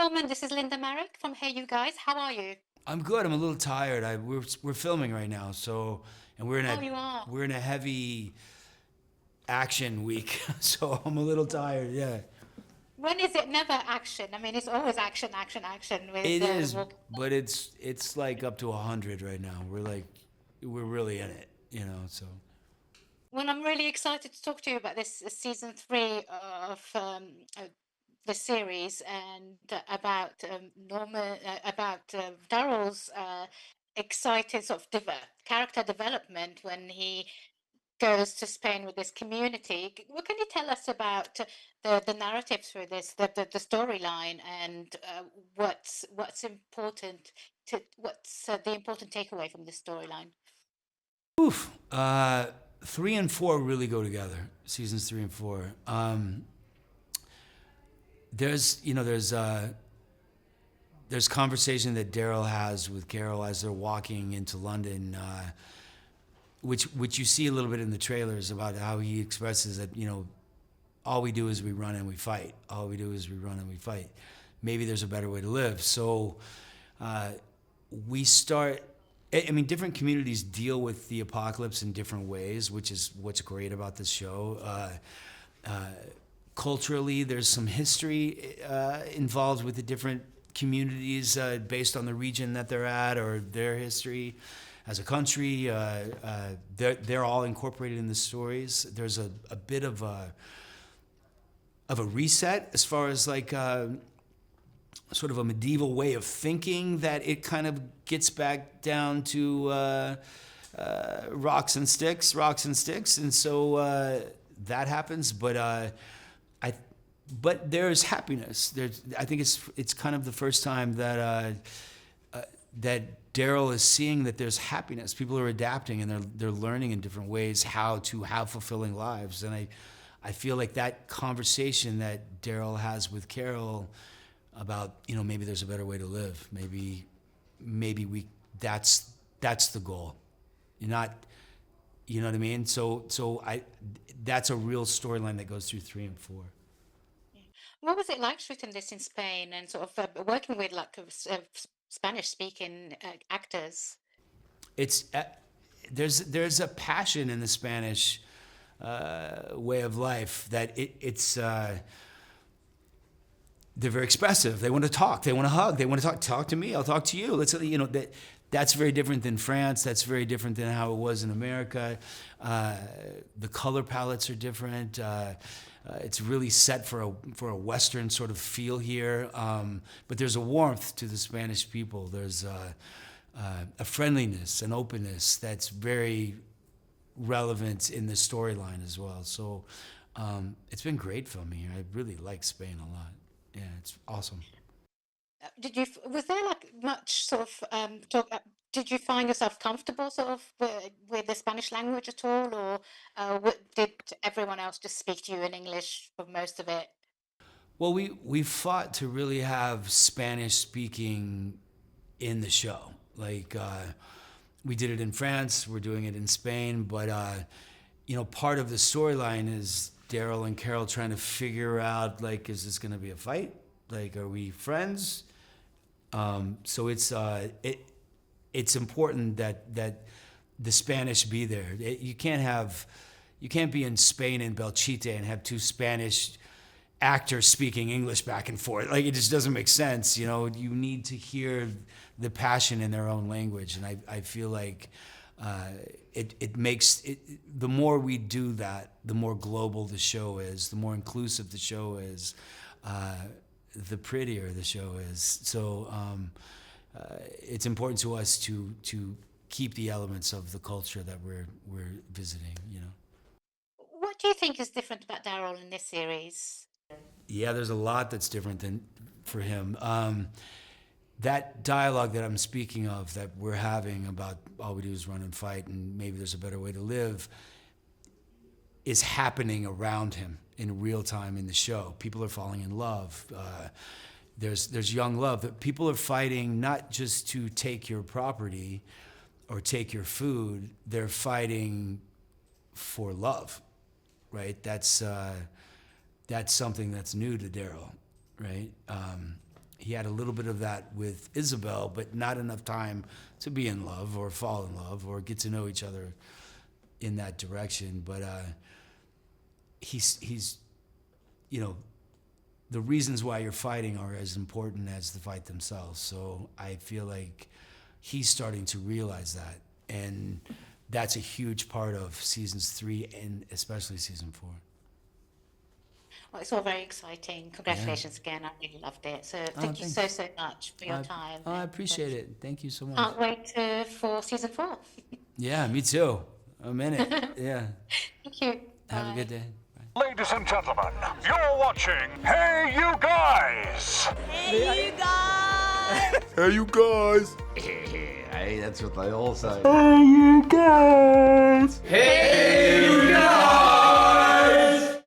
Norman, this is Linda Marric from HeyUGuys. How are you? I'm good. I'm a little tired. We're filming right now, so and Oh, you are. we're in a heavy action week, so I'm a little tired. Yeah, When is it never action? I mean, it's always action, action, action with it is, walk. but it's like up to 100 right now. We're really in it, So Well, I'm really excited to talk to you about this season three of the series and about Norman, about Daryl's excited sort of character development when he goes to Spain with this community. What can you tell us about the narrative through this, the storyline, and what's important what's the important takeaway from this storyline? oof. 3 and 4 really go together. Seasons 3 and 4. There's conversation that Daryl has with Carol as they're walking into London, which you see a little bit in the trailers about how he expresses that all we do is we run and we fight. All we do is we run and we fight. Maybe there's a better way to live. So we start. I mean, different communities deal with the apocalypse in different ways, which is what's great about this show. Culturally, there's some history involved with the different communities based on the region that they're at or their history as a country. They're all incorporated in the stories. There's a bit of a reset as far as like sort of a medieval way of thinking that it kind of gets back down to rocks and sticks, and so that happens. But there's happiness. I think it's kind of the first time that that Daryl is seeing that there's happiness. People are adapting and they're learning in different ways how to have fulfilling lives. And I feel like that conversation that Daryl has with Carol about maybe there's a better way to live. Maybe we that's the goal. You're not. You know what I mean? So that's a real storyline that goes through 3 and 4. What was it like shooting this in Spain and sort of working with like Spanish speaking actors? It's there's a passion in the Spanish way of life that it's they're very expressive. They want to talk. They want to hug. They want to talk to me. I'll talk to you. Let's that's very different than France. That's very different than how it was in America. The color palettes are different. It's really set for a Western sort of feel here. But there's a warmth to the Spanish people. There's a friendliness, an openness that's very relevant in the storyline as well. So it's been great filming here. I really like Spain a lot. Yeah, it's awesome. Was there like much sort of talk? Did you find yourself comfortable sort of with the Spanish language at all, or did everyone else just speak to you in English for most of it? Well, we fought to really have Spanish speaking in the show. Like we did it in France, we're doing it in Spain, but part of the storyline is Daryl and Carol trying to figure out like, is this going to be a fight? Like, are we friends? So it's important that the Spanish be there. You can't be in Spain in Belchite and have two Spanish actors speaking English back and forth. Like, it just doesn't make sense. You need to hear the passion in their own language, and I feel like it makes it. The more we do that, the more global the show is, the more inclusive the show is, the prettier the show is. So it's important to us to keep the elements of the culture that we're visiting. What do you think is different about Daryl in this series? Yeah, there's a lot that's different than for him. That dialogue that I'm speaking of, that we're having about all we do is run and fight, and maybe there's a better way to live, is happening around him in real time in the show. People are falling in love. There's young love. That people are fighting not just to take your property or take your food. They're fighting for love, right? That's something that's new to Daryl, right? he had a little bit of that with Isabel, but not enough time to be in love or fall in love or get to know each other in that direction. But he's, you know, the reasons why you're fighting are as important as the fight themselves. So I feel like he's starting to realize that. And that's a huge part of seasons 3 and especially season 4. Well, it's all very exciting. Congratulations again. I really loved it. So thank you so much for your time. I appreciate it. Thank you so much. Can't wait for season 4. Yeah, me too. I'm in it. Yeah. Thank you. Have a good day. Ladies and gentlemen, you're watching Hey You Guys! Hey, you guys! Hey, you guys! Hey, that's what they all say. Hey, you guys! Hey, you guys!